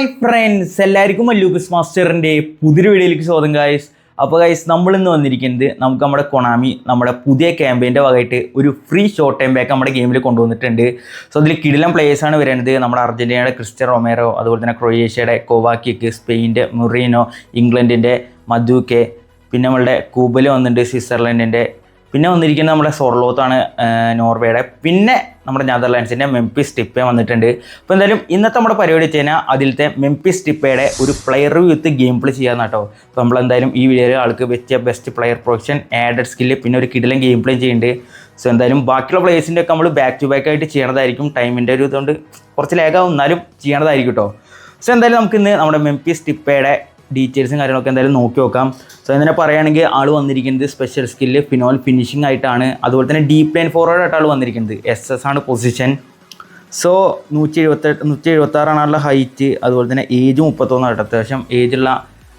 Hi friends, എല്ലാവർക്കും മല്ലൂബസ് മാസ്റ്ററിൻ്റെ പുതിയൊരു വീഡിയോയിലേക്ക് സ്വാഗതം ഗായ്സ്. അപ്പോൾ ഗൈസ്, നമ്മളിന്ന് വന്നിരിക്കുന്നത് നമുക്ക് നമ്മുടെ കൊണാമി നമ്മുടെ പുതിയ ക്യാമ്പയിൻ്റെ ഭാഗമായിട്ട് ഒരു ഫ്രീ ഷോർട്ട് ടൈം ബാക്ക് നമ്മുടെ ഗെയിമിൽ കൊണ്ടുവന്നിട്ടുണ്ട്. സോ അതിൽ കിടിലം പ്ലേയേഴ്സാണ് വരുന്നത്. നമ്മുടെ അർജൻറ്റീനയുടെ ക്രിസ്റ്റ്യാനോ റൊമേറോ, അതുപോലെ തന്നെ ക്രൊയേഷ്യയുടെ കോവാക്കിക്ക്, സ്പെയിൻ്റെ മുറീനോ, ഇംഗ്ലണ്ടിൻ്റെ മധുക്കെ, പിന്നെ നമ്മളുടെ കൂബല് വന്നിട്ടുണ്ട് സ്വിറ്റ്സർലൻഡിൻ്റെ, പിന്നെ വന്നിരിക്കുന്നത് നമ്മുടെ സൊർലോത്താണ് നോർവേയുടെ, പിന്നെ നമ്മുടെ നെതർലാൻഡ്സിൻ്റെ മെംഫിസ് ഡിപ്പേ വന്നിട്ടുണ്ട്. അപ്പോൾ എന്തായാലും ഇന്നത്തെ നമ്മുടെ പരിപാടി വെച്ച് കഴിഞ്ഞാൽ അതിലത്തെ മെംഫിസ് ഡിപ്പയുടെ ഒരു പ്ലെയർ റിവ്യൂ വിത്ത് ഗെയിം പ്ലേ ചെയ്യാമെന്ന് കേട്ടോ. അപ്പോൾ നമ്മളെന്തായാലും ഈ വീഡിയോയിൽ ആൾക്ക് വെച്ച best player projection, added skill, പിന്നെ ഒരു കിടിലൻ ഗെയിം പ്ലേ ചെയ്യുന്നുണ്ട്. സോ എന്തായാലും ബാക്കിയുള്ള പ്ലേയേഴ്സിൻ്റെ ഒക്കെ നമ്മൾ ബാക്ക് ടു ബാക്ക് ആയിട്ട് ചെയ്യണതായിരിക്കും. ടൈമിൻ്റെ ഒരു ഇതുകൊണ്ട് കുറച്ച് ലാഗാവും, എന്നാലും ചെയ്യണതായിരിക്കും കേട്ടോ. സോ എന്തായാലും നമുക്കിന്ന് നമ്മുടെ മെംഫിസ് ഡിപ്പയുടെ ഡീറ്റെയിൽസും കാര്യങ്ങളൊക്കെ എന്തായാലും നോക്കി നോക്കാം. സോ ഇതിനെ പറയുകയാണെങ്കിൽ ആൾ വന്നിരിക്കുന്നത് സ്പെഷ്യൽ സ്കില്ല് ഫിനോൽ ഫിനിഷിംഗ് ആയിട്ടാണ്. അതുപോലെ തന്നെ ഡീപ്പ് ലൈൻ ഫോർവേഡ് ആയിട്ട് ആൾ വന്നിരിക്കുന്നത്. SS ആണ് പൊസിഷൻ. സോ 176 ആളുടെ ഹൈറ്റ്, അതുപോലെ തന്നെ ഏജ് 31 ആയിട്ട് അത്യാവശ്യം ഏജുള്ള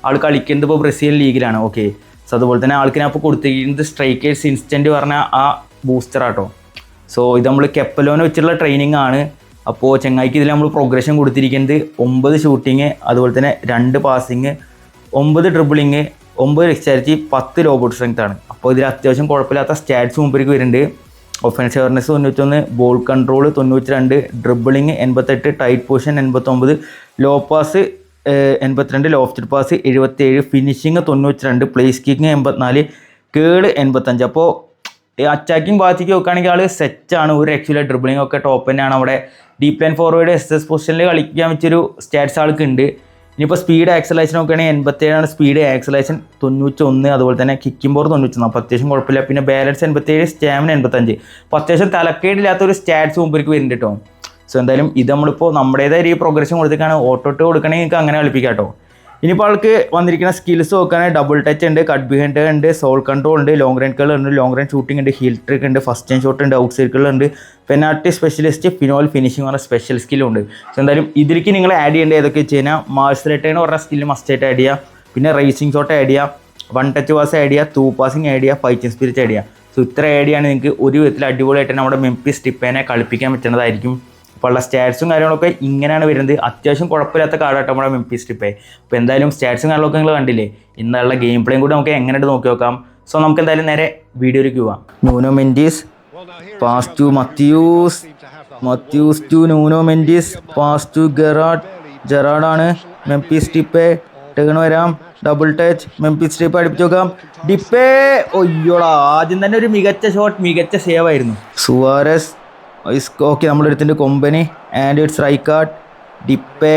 ആൾ കളിക്കുന്നത് ഇപ്പോൾ ബ്രസീൽ ലീഗിലാണ്. ഓക്കെ. സോ അതുപോലെ തന്നെ ആൾക്ക് ഞാൻ ഇപ്പോൾ കൊടുത്തിരിക്കുന്നത് സ്ട്രൈക്കേഴ്സ് ഇൻസ്റ്റൻറ്റ് പറഞ്ഞ ആ ബൂസ്റ്റർ ആട്ടോ. സോ ഇത് നമ്മൾ കെപ്പലോനെ വെച്ചുള്ള ട്രെയിനിങ് ആണ്. അപ്പോൾ ചെങ്ങായിക്ക് ഇതിൽ നമ്മൾ പ്രോഗ്രഷൻ കൊടുത്തിരിക്കുന്നത് 9 ഷൂട്ടിങ്, അതുപോലെ തന്നെ 2 പാസിങ്, 9 ഡ്രിബിളിങ്, 9 എക്സ്ചാർജ്, 10 ലോബോട്ട് സ്ട്രെങ്ത് ആണ്. അപ്പോൾ ഇതിൽ അത്യാവശ്യം കുഴപ്പമില്ലാത്ത സ്റ്റാറ്റ്സ് മുമ്പിലേക്ക് വരുന്നുണ്ട്. Offense awareness 91, ball control 92, dribbling 88, tight possession 89, low pass 82, lofted pass 77, finishing 92, place kicking 84, curl 85. അപ്പോൾ അറ്റാക്കിംഗ് ഭാഗത്തേക്ക് നോക്കുകയാണെങ്കിൽ ആൾ സെറ്റാണ്. ഒരു രക്ഷയില്ല. ഡ്രിബിളിംഗ് ഒക്കെ ടോപ്പ് തന്നെയാണ്. അവിടെ ഡീപ്പ് ലൈൻ ഫോർവേഡ് SS പൊസിഷനിൽ കളിക്കാൻ വെച്ചൊരു സ്റ്റാറ്റ്സ് ആൾക്ക് ഉണ്ട്. ഇനിയിപ്പോൾ സ്പീഡ് ആക്സലേഷൻ നോക്കുകയാണെങ്കിൽ 87 സ്പീഡ്, ആക്സലേഷൻ 91, അതുപോലെ തന്നെ കിക്കിംഗ് പവർ 91. അപ്പോൾ അത്യാവശ്യം കുഴപ്പമില്ല. പിന്നെ ബാലൻസ് 87, സ്റ്റാമിന 85. അപ്പോൾ അത്യാവശ്യം തലക്കേടില്ലാത്തൊരു സ്റ്റാറ്റ്സ് മുമ്പിലേക്ക് വരുന്നുണ്ട് കേട്ടോ. സോ എന്തായാലും ഇത് നമ്മളിപ്പോൾ നമ്മുടേതായ ഈ പ്രോഗ്രഷൻ കൊടുത്തിട്ടാണ്. ഓട്ടോട്ട് കൊടുക്കണമെങ്കിൽ നിങ്ങൾക്ക് അങ്ങനെ കളിപ്പിക്കാം കേട്ടോ. ഇനിയിപ്പോൾ ആൾക്ക് വന്നിരിക്കുന്ന സ്കിൽസ് നോക്കുകയാണെങ്കിൽ ഡബിൾ ടച്ച് ഉണ്ട്, കട്ട് ബിഹൈൻഡ് ഉണ്ട്, സോൾ കൺട്രോൾ ഉണ്ട്, ലോങ് റേഞ്ച് കളർ ഉണ്ട്, ലോങ് റേഞ്ച് ഷൂട്ടിംഗ് ഉണ്ട്, ഹീൽ ട്രിക്ക് ഉണ്ട്, ഫസ്റ്റ് ടൈം ഷോട്ട് ഉണ്ട്, ഔട്ട് സർക്കിൾ ഉണ്ട്, പെനാൽറ്റി സ്പെഷ്യലിസ്റ്റ്, ഫിനോൽ ഫിനിഷിംഗ് പറഞ്ഞ സ്പെഷ്യൽ സ്കില്ലുണ്ട്. സോ എന്തായാലും ഇതിലേക്ക് നിങ്ങൾ ആഡ് ചെയ്യേണ്ടത് ഏതൊക്കെ വെച്ച് കഴിഞ്ഞാൽ മാർഷൽ റിട്ടേൺ പറഞ്ഞ സ്കില്ല് മസ്റ്റായിട്ട് ആഡ് ചെയ്യുക, പിന്നെ റേസിംഗ് ഷോട്ട് ആഡ് ചെയ്യുക, 1 ടച്ച് പാസ് ആഡ് ചെയ്യുക, 2 പാസിംഗ് ആഡ് ചെയ്യുക, ഫൈറ്റിംഗ് സ്പിരിറ്റ് ആഡ് ചെയ്യുക. സോ ഇത്ര ആഡ് ചെയ്യാണ് നിങ്ങൾക്ക് ഒരു വിധത്തിൽ അടിപൊളിയായിട്ട് നമ്മുടെ മെംഫിസ് ഡിപ്പേനെ കളിപ്പിക്കാൻ പറ്റുന്നതായിരിക്കും. അപ്പോൾ ഉള്ള സ്റ്റാറ്റ്സും കാര്യങ്ങളൊക്കെ ഇങ്ങനെയാണ് വരുന്നത്. അത്യാവശ്യം കുഴപ്പമില്ലാത്ത കാർഡായിട്ട് നമ്മുടെ മെംഫിസ് ഡിപ്പേ. അപ്പോൾ എന്തായാലും സ്റ്റാറ്റ്സും കാര്യങ്ങളൊക്കെ നിങ്ങൾ കണ്ടില്ലേ. ഇന്നുള്ള ഗെയിം പ്ലേയും കൂടി നമുക്ക് എങ്ങനെയായിട്ട് നോക്കി നോക്കാം. സോ നമുക്ക് എന്തായാലും നേരെ വീഡിയോയിലേക്ക് പോവാം. Nuno Mendes pass to Matthaus to Nuno Mendes, pass to ജെറാഡാണ് മെംഫിസ് ഡിപ്പേ. ടേൺ വരാം, ഡബിൾ ടച്ച്, മെംഫിസ് ഡിപ്പേ അടുപ്പിച്ച് നോക്കാം. ഡിപ്പേ ഒയ്യോടാ, ആദ്യം തന്നെ ഒരു മികച്ച ഷോട്ട്, മികച്ച സേവ് ആയിരുന്നു. സുവാരസ് ഓക്കെ, നമ്മുടെ അടുത്തിൻ്റെ Kompany and it's Rijkaard. Depay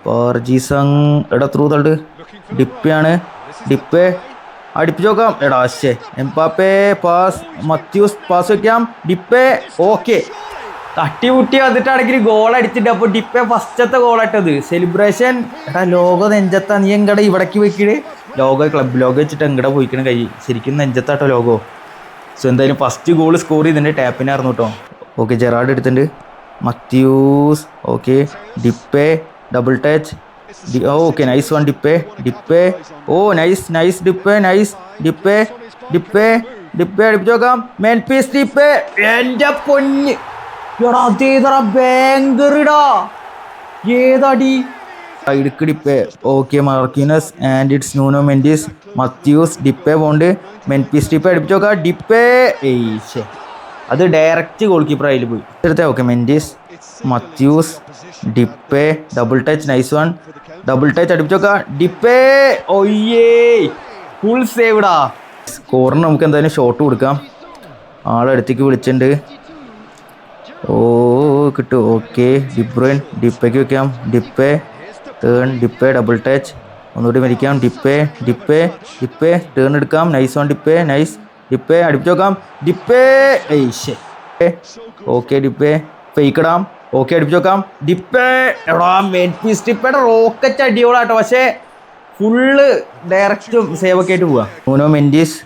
Park Ji sung എടാ ത്രൂ തള്ളു. ഡിപ്പയാണ്, ഡിപ്പേ അടുപ്പിച്ച് നോക്കാം. എടാ ശേ, എംപാപ്പേ പാസ്, മത്യൂസ് പാസ് വയ്ക്കാം. ഡിപ്പേ ഓക്കെ, തട്ടി മുട്ടി വന്നിട്ടാണെങ്കിൽ ഗോൾ അടിച്ചിട്ട്. അപ്പോൾ ഡിപ്പേ ഫസ്റ്റത്തെ ഗോളായിട്ടത് സെലിബ്രേഷൻ. എടാ ലോഗോ നെഞ്ചത്താ, നീ എങ്കട ഇവിടേക്ക് പോയിക്കണ്. ലോഗോ ക്ലബ് ലോഗോ വെച്ചിട്ട് എങ്കട പോയിക്കണ കൈ, ശരിക്കും നെഞ്ചത്താട്ടോ ലോഗോ. സോ എന്തായാലും ഫസ്റ്റ് ഗോൾ സ്കോർ ചെയ്തിട്ടുണ്ട്, ടാപ്പിനായിരുന്നു കേട്ടോ. ഓക്കെ, ജെറാഡ് എടുത്തിട്ടുണ്ട്. Matthaus okay, Depay double touch. Okay, nice one Depay. Oh nice Depay, Depay അടുപ്പിച്ച് നോക്കാം. മെംഫിസ് ഡിപ്പേ, എൻ്റെ പൊന്ന് അതേതാ ബാങ്കറിടാ, ഏതാടി സൈഡിക്ക് Depay. Okay, Marquinhos and it's Nuno Mendes, Matthaus Depay പോണ്ട്, മെംഫിസ് ഡിപ്പേ അടുപ്പിച്ച് നോക്കാം. ഡിപ്പേ ഏയ്ശേ, അത് ഡയറക്റ്റ് ഗോൾ കീപ്പർ അതിൽ പോയി എടുത്തേ. Okay, Mendis, Matthaus, ഡിപ്പേ double touch, nice one, double touch അടുപ്പിച്ച് നോക്കാം. ഡിപ്പേ ഒയ്യേ, ഫുൾ സേവ്ഡാ. സ്കോറിന് നമുക്ക് എന്തായാലും ഷോട്ട് കൊടുക്കാം. ആളടുത്തേക്ക് വിളിച്ചിട്ടുണ്ട്. ഓ കിട്ടും. ഓക്കെ, ഡിബ്രൂയിൻ ഡിപ്പയ്ക്ക് വെക്കാം. ഡിപ്പേ ടേൺ, ഡിപ്പേ ഡബിൾ ടച്ച്, ഒന്നുകൂടി മരിക്കാം. ഡിപ്പേ ടേൺ എടുക്കാം. നൈസ് വൺ ഡിപ്പേ, നൈസ് ഡിപ്പേ അടുപ്പിച്ച് നോക്കാം. ഡിപ്പേ ഏയ്ശേ. ഓക്കെ, ഡിപ്പേ ഫേക്ക് ഇടാം. ഓക്കെ, അടുപ്പിച്ച് നോക്കാം. ഡിപ്പേ എടാ മെംഫിസ് ഡിപ്പേയുടെ റോക്കറ്റ് അടിയോളാട്ടോ, പക്ഷേ ഫുള്ള് ഡയറക്റ്റ് സേവ് ഒക്കെ ആയിട്ട് പോവാ. ന്യൂനോ മെൻഡിസ്,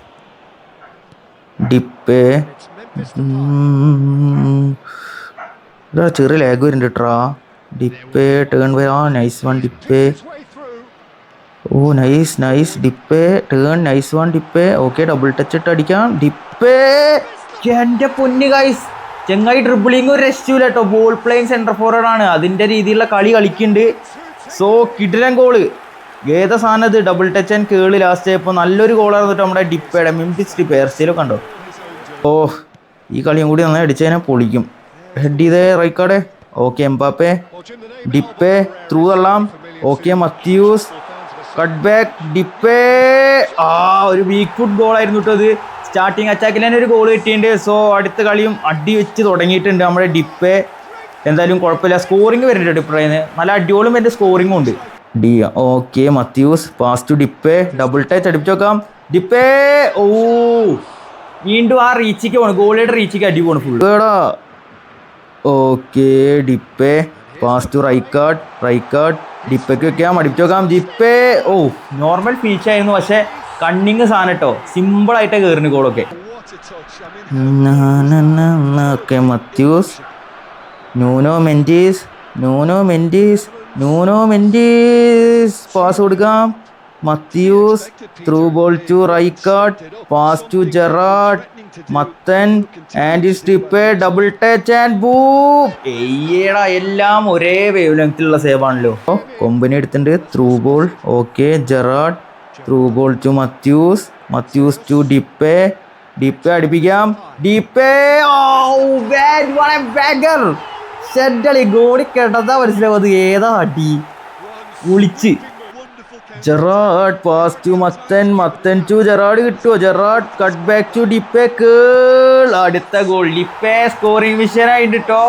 ഡിപ്പേ ചെറിയ ലാഗ് വരുന്നുണ്ട് ട്രാ. ഡിപ്പേ ടേൺ വരാം. Nice one Depay. Oh nice Depay turn, nice one Depay. Okay, double touch ഇട്ട് അടിക്കാം. ഡിപ്പേ എൻ്റെ പൊന്ന് ഗൈസ്, ചെങ്ങായി ഡ്രിബിളിങ് ഒരു രക്ഷയില്ല കേട്ടോ. ബോൾ പ്ലേയിങ് സെൻറ്റർ ഫോർവേഡ് ആണ്, അതിൻ്റെ രീതിയിലുള്ള കളി കളിക്കുന്നുണ്ട്. സോ കിടിലൻ ഗോള്. ഏതാ സാധനം ഇത്? Double touch and curl last ആയപ്പോൾ നല്ലൊരു ഗോളായിരുന്നു നമ്മുടെ ഡിപ്പയുടെ മെമ്പിസ് ഡിപ്പ എയർസ്റ്റൈലൊക്കെ കണ്ടോ. ഓ ഈ കളിയും കൂടി നന്നായി അടിച്ചതിനെ പൊളിക്കും. ഹെഡ് ചെയ്തേ Rijkaard. Okay Mbappe, Depay through തള്ളാം. Okay Matthaus, cut back, Depay. ഒരു വീക്ക് ഫുഡ് ഗോളായിരുന്നു കേട്ടോ അത്. സ്റ്റാർട്ടിങ് അറ്റാക്കിൽ തന്നെ ഒരു ഗോൾ കിട്ടിയിട്ടുണ്ട്. സോ അടുത്ത കളിയും അടി വെച്ച് തുടങ്ങിയിട്ടുണ്ട് നമ്മുടെ ഡിപ്പെ. എന്തായാലും കുഴപ്പമില്ല, സ്കോറിങ് വരുന്നുണ്ട് ഡിപ്പേന്ന്. നല്ല അടിയോളും എൻ്റെ സ്കോറിങ്ങും ഉണ്ട്. Okay Matthaus, pass to Depay, double touch അടിപ്പിച്ച് നോക്കാം. ഡിപ്പേ വീണ്ടും ആ റീച്ചിക്ക് പോകണം, ഗോളിയുടെ റീച്ചിക്ക് അടി പോകണം full. Okay Depay, pass to Rijkaard, ഡിപ്പയ്ക്ക് വെക്കാം, അടിപ്പിച്ച് നോക്കാം. ഡിപ്പേ നോർമൽ ഫിനിഷ് ആയിരുന്നു, പക്ഷേ കണ്ണിങ് സാധനം കേട്ടോ. സിമ്പിളായിട്ട് കയറുന്നു ഗോളൊക്കെ. Okay Matthaus, Nuno Mendes pass കൊടുക്കാം. Matthaus through ball to Rijkaard, pass to Gerrard, മത്തൻ and Depay, double touch and boom. എല്ലാം ഒരേ വേവ് ലെങ്ത്തിലുള്ള സേവ് ആണല്ലോ. കൊമ്പനി എടുത്തിട്ടുണ്ട്. Through ball. Okay Gerrard, through ball to Matthaus to Depay അടിപ്പിക്കാം. ഡിപ്പേ ഷെഡളി ഗോളി കേട്ടതാ മനസ്സിലാവും ഏതാ അടി വിളിച്ച്. ജെറാർഡ് പാസ് ടു മത്തൻ ടു ജെറാർഡ് കിട്ടുമോ? Gerrard cut back to Depay, കേൾ. അടുത്ത ഗോൾ. ഡിപ്പേ സ്കോറിംഗ് മിഷനായിട്ട് കേട്ടോ.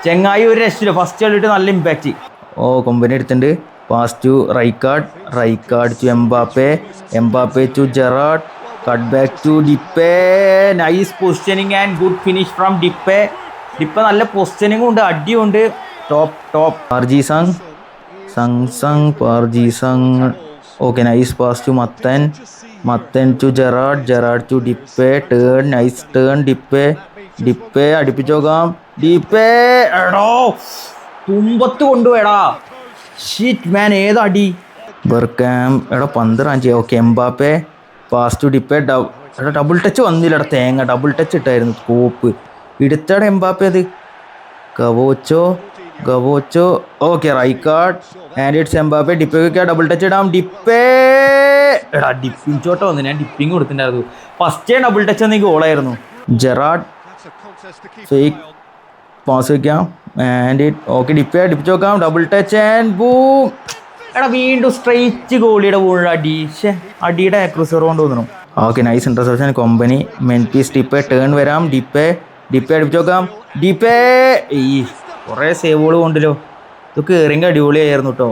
ചെങ്ങായി ഒരു രക്ഷയില്ല, ഫസ്റ്റ് കളിയിട്ട് നല്ല ഇമ്പാക്റ്റ്. കൊമ്പനി എടുത്തിട്ടുണ്ട്. Pass to Rijkaard to Mbappe to Gerrard, cut back to Depay. Nice positioning and good finish from Depay. നല്ല പൊസിഷനിങ്ങും ഉണ്ട്, അടിയുണ്ട്. Top Park Ji sung. Okay nice pass to മത്തൻ to Gerrard to Depay, nice turn Depay അടിപ്പിച്ച് നോക്കാം. Depay എടോ തുമ്പത്ത് കൊണ്ടുപോയടാ. Sheet മാൻ ഏതടി. Bergkamp എടാ പന്ത് റാഞ്ചി. Okay Mbappe, pass to Depay, double touch വന്നില്ലടാ തേങ്ങ. ഡബിൾ ടച്ച് ഇട്ടായിരുന്നു സ്കോപ്പ്. എടുത്തട എംബാപ്പെ അത്. Gaucho. Okay Rijkaard and it's Mbappe. ഡിപ്പയ്ക്ക് ഡബിൾ ടച്ച് ഇടാം. ഡിപ്പേ എടാ ഡിപ്പിങ് ചോട്ട വന്നു. ഞാൻ ഡിപ്പിങ് കൊടുത്തിട്ടുണ്ടായിരുന്നു. ഫസ്റ്റേ ഡബിൾ ടച്ച് വന്നെങ്കിൽ ഗോളായിരുന്നു. ജെറാർഡ് ഫേക്ക് പാസ് വയ്ക്കാം. ആൻഡ് ഇറ്റ് ഓക്കെ ഡിപ്പേ അടിപ്പിച്ച് നോക്കാം. Double touch and boom. എടാ വീണ്ടും സ്ട്രൈറ്റ് ഗോളിയുടെ വീഴ അടി. അടിയുടെ ആക്രൂസർ കൊണ്ട് തോന്നുന്നു. Okay nice interception. Kompany Memphis Depay turn വരാം. ഡിപ്പേ അടിപ്പിച്ച് നോക്കാം. ഡിപ്പേ കുറേ സേവുകൾ കൊണ്ടല്ലോ. ഇതൊക്കെ കയറിയെങ്കിൽ അടിപൊളിയായിരുന്നു കേട്ടോ.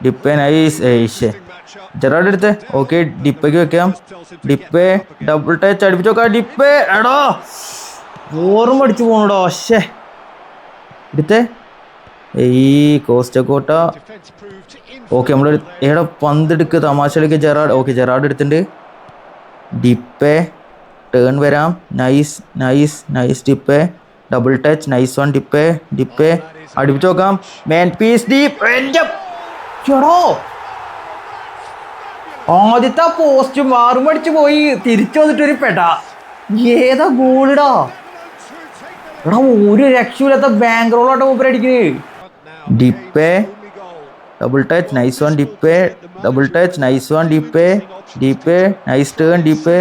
ഡിപ്പേ നൈസ്. ജെറാർഡ് എടുത്ത്. ഓക്കെ ഡിപ്പയ്ക്ക് വെക്കാം. ഡിപ്പേ ഡബിൾ ടച്ച് അടിപ്പിച്ച് നോക്കാം. ഡിപ്പേ എടാ ഓർമ്മ അടിച്ചു പോകണോടോ. എടുത്തേ കോസ്റ്റക്കോട്ട. ഓക്കെ നമ്മൾ എടാ പന്തെടുക്ക് തമാശയിലേക്ക് ജെറാർഡ്. ഓക്കെ ജെറാർഡ് എടുത്തിട്ടുണ്ട്. ഡിപ്പേ ടേൺ വരാം. Nice Depay, double touch, nice one Depay അടിപ്പിച്ച് നോക്കാം. Memphis Depay. എടോ ആദ്യത്തെ പോസ്റ്റ് മാറുമടിച്ച് പോയി തിരിച്ചു വന്നിട്ടൊരു പെടാ. ഏതാ ഗോളിടാ. എടാ ഒരു രക്ഷയില്ലാത്ത ബാങ്ക് റോളാട്ടോ മൂപ്പർ അടിക്കുന്നത്. Depay double touch, nice one Depay, double touch, nice one Depay nice turn Depay,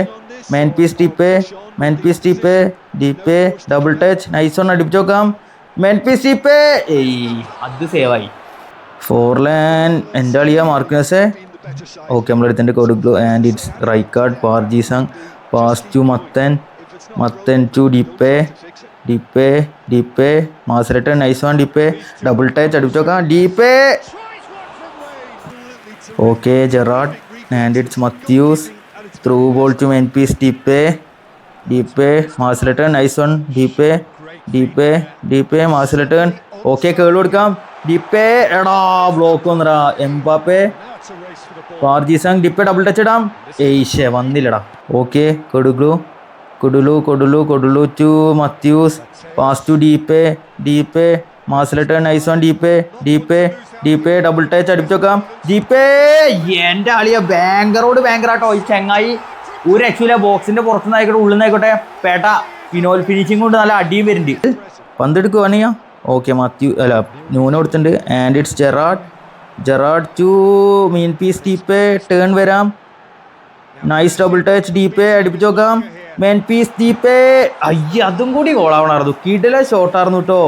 Memphis Depay double touch, nice one അടിപ്പിച്ച് നോക്കാം. മാൻ പീസ് ഡിപ്പേ അത് സേവായി. ഫോർലാൻ എൻ്റെ കളിയാ മാർക്കിനസേ. ഓക്കെ നമ്മളെടുത്തിൻ്റെ കൊടുക്കു and it's Rijkaard. Park Ji sung pass to മത്തൻ to Depay മാസരട്ട്, nice one Depay double touch അടിപ്പിച്ച് നോക്കാം. Depay okay Gerrard and it's Matthaus through ball to Memphis Depay മാസരട്ട്, നൈസ് വൺ ഡിപ്പേ മാസരട്ട്. ഓക്കെ കേൾ കൊടുക്കാം. ഡിപ്പേ എടാ ബ്ലോക്ക് വന്നടാ. Mbappe Park Ji sung Depay double touch ഇടാം. വന്നില്ലടാ. ഓക്കെ കൊടുലു to Matthaus pass to Depay മാസലട്ട്, nice one Depay double touch അടിപ്പിച്ച് നോക്കാം. ഡിപ്പേ എൻ്റെ ആളിയ ബാങ്കറാട്ടോ ഈ ചെങ്ങായി. ഒരു രക്ഷയില്ല. ബോക്സിന്റെ പുറത്തുനിന്നായിക്കോട്ടെ ഉള്ളിൽ നിന്നായിക്കോട്ടെ പേട്ട ഫിനോൽ ഫിനിഷിംഗ് കൊണ്ട് നല്ല അടിയും വരുന്നുണ്ട്. പന്തെടുക്കുവാണ് ഞാൻ. ഓക്കെ മാത്യു അല്ല ന്യൂന കൊടുത്തിട്ടുണ്ട്. And it's Gerrard to Memphis Depay turn വരാം. നൈസ് ഡബിൾ ടച്ച് ഡീപ്പേ അടുപ്പിച്ച് നോക്കാം. മെയിൻ പീസ് ഡീപ്പേ അയ്യ അതും കൂടി ഗോളാവണമായിരുന്നു. കിടില ഷോട്ടായിരുന്നു കേട്ടോ.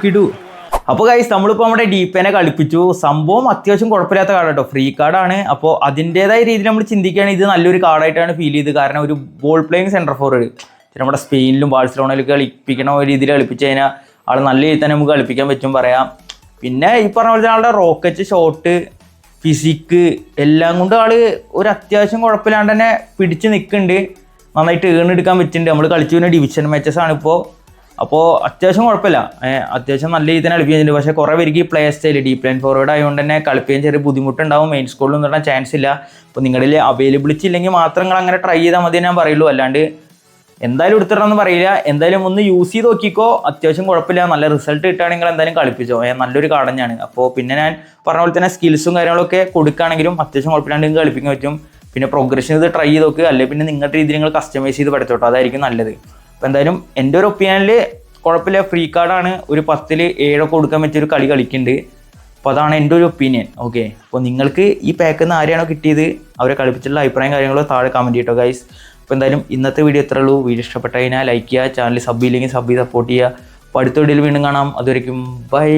കിടു. അപ്പോൾ ഗൈസ് നമ്മളിപ്പോൾ നമ്മുടെ ഡീപ്പേനെ കളിപ്പിച്ചു. സംഭവം അത്യാവശ്യം കുഴപ്പമില്ലാത്ത കാർഡ് കേട്ടോ. ഫ്രീ കാർഡാണ്. അപ്പോൾ അതിൻ്റേതായ രീതിയിൽ നമ്മൾ ചിന്തിക്കുകയാണെങ്കിൽ ഇത് നല്ലൊരു കാർഡായിട്ടാണ് ഫീൽ ചെയ്തത്. കാരണം ഒരു ബോൾ പ്ലേയിങ് സെൻറ്റർ ഫോർവേഡ് നമ്മുടെ സ്പെയിനിലും ബാഴ്സലോണയിലൊക്കെ കളിപ്പിക്കണ ഒരു രീതിയിൽ കളിപ്പിച്ച് കഴിഞ്ഞാൽ ആൾ നല്ല രീതിയിൽ തന്നെ നമുക്ക് കളിപ്പിക്കാൻ പറ്റും പറയാം. പിന്നെ ഈ പറഞ്ഞ പോലെ ആളുടെ റോക്കറ്റ് ഷോട്ട് ഫിസിക്ക് എല്ലാം കൊണ്ട് ആൾ ഒരു അത്യാവശ്യം കുഴപ്പമില്ലാണ്ട് തന്നെ പിടിച്ച് നിൽക്കുന്നുണ്ട്. നന്നായിട്ട് ഏണെടുക്കാൻ പറ്റുന്നുണ്ട്. നമ്മൾ കളിച്ചു വരുന്ന ഡിവിഷൻ മാച്ചസ് ആണിപ്പോൾ. അപ്പോൾ അത്യാവശ്യം കുഴപ്പമില്ല. അത്യാവശ്യം നല്ല രീതിയിൽ തന്നെ കളിപ്പിക്കുന്നുണ്ട്. പക്ഷേ കുറേ പേർക്ക് ഈ play style deep line forward ആയതുകൊണ്ട് തന്നെ കളിപ്പിക്കാൻ ചെറിയ ബുദ്ധിമുട്ടുണ്ടാവും. മെയിൻ സ്കോളിലൊന്നും ഇടാൻ ചാൻസ് ഇല്ല. അപ്പോൾ നിങ്ങളിൽ അവൈലബിലിറ്റി ഇല്ലെങ്കിൽ മാത്രം നിങ്ങൾ അങ്ങനെ ട്രൈ ചെയ്താൽ മതി ഞാൻ പറയുള്ളൂ. അല്ലാണ്ട് എന്തായാലും എടുത്തിടണമെന്ന് പറയില്ല. എന്തായാലും ഒന്ന് യൂസ് ചെയ്ത് നോക്കിക്കോ. അത്യാവശ്യം കുഴപ്പമില്ല. നല്ല റിസൾട്ട് കിട്ടുകയാണെങ്കിൽ എന്തായാലും കളിപ്പിച്ചോ. നല്ലൊരു കാർഡ് തന്നെയാണ്. അപ്പോൾ പിന്നെ ഞാൻ പറഞ്ഞ പോലെ തന്നെ സ്കിൽസും കാര്യങ്ങളൊക്കെ കൊടുക്കുകയാണെങ്കിലും അത്യാവശ്യം കുഴപ്പമില്ലാണ്ട് നിങ്ങൾക്ക് കളിപ്പിക്കാൻ പറ്റും. പിന്നെ പ്രോഗ്രഷൻ ഇത് ട്രൈ ചെയ്ത് നോക്കുക. അല്ലെങ്കിൽ പിന്നെ നിങ്ങളുടെ രീതിയിൽ നിങ്ങൾ കസ്റ്റമൈസ് ചെയ്ത് പഠിച്ചോട്ടോ. അതായിരിക്കും നല്ലത്. അപ്പോൾ എന്തായാലും എൻ്റെ ഒരു ഒപ്പീനിയനിൽ കുഴപ്പമില്ല. ഫ്രീ കാർഡാണ്. ഒരു 10ൽ 7 കൊടുക്കാൻ പറ്റിയൊരു കളി കളിക്കുന്നുണ്ട്. അപ്പോൾ അതാണ് എൻ്റെ ഒരു ഒപ്പീനിയൻ. ഓക്കെ, അപ്പോൾ നിങ്ങൾക്ക് ഈ പാക്കിൽ നിന്ന് ആരെയാണോ കിട്ടിയത് അവരെ കളിപ്പിച്ചുള്ള അഭിപ്രായം കാര്യങ്ങളോ താഴെ കമൻറ്റ് ചെയ്യട്ടോ ഗൈസ്. അപ്പോൾ എന്തായാലും ഇന്നത്തെ വീഡിയോ ഇത്രേ ഉള്ളൂ. വീഡിയോ ഇഷ്ടപ്പെട്ട കഴിഞ്ഞാൽ ലൈക്ക് ചെയ്യുക. ചാനൽ സബ് ചെയ്യില്ലെങ്കിൽ സബ് ചെയ്ത് സപ്പോർട്ട് ചെയ്യുക. അപ്പോൾ അടുത്ത വീഡിയോയിൽ വീണ്ടും കാണാം. അതുവരെയ്ക്കും ബൈ.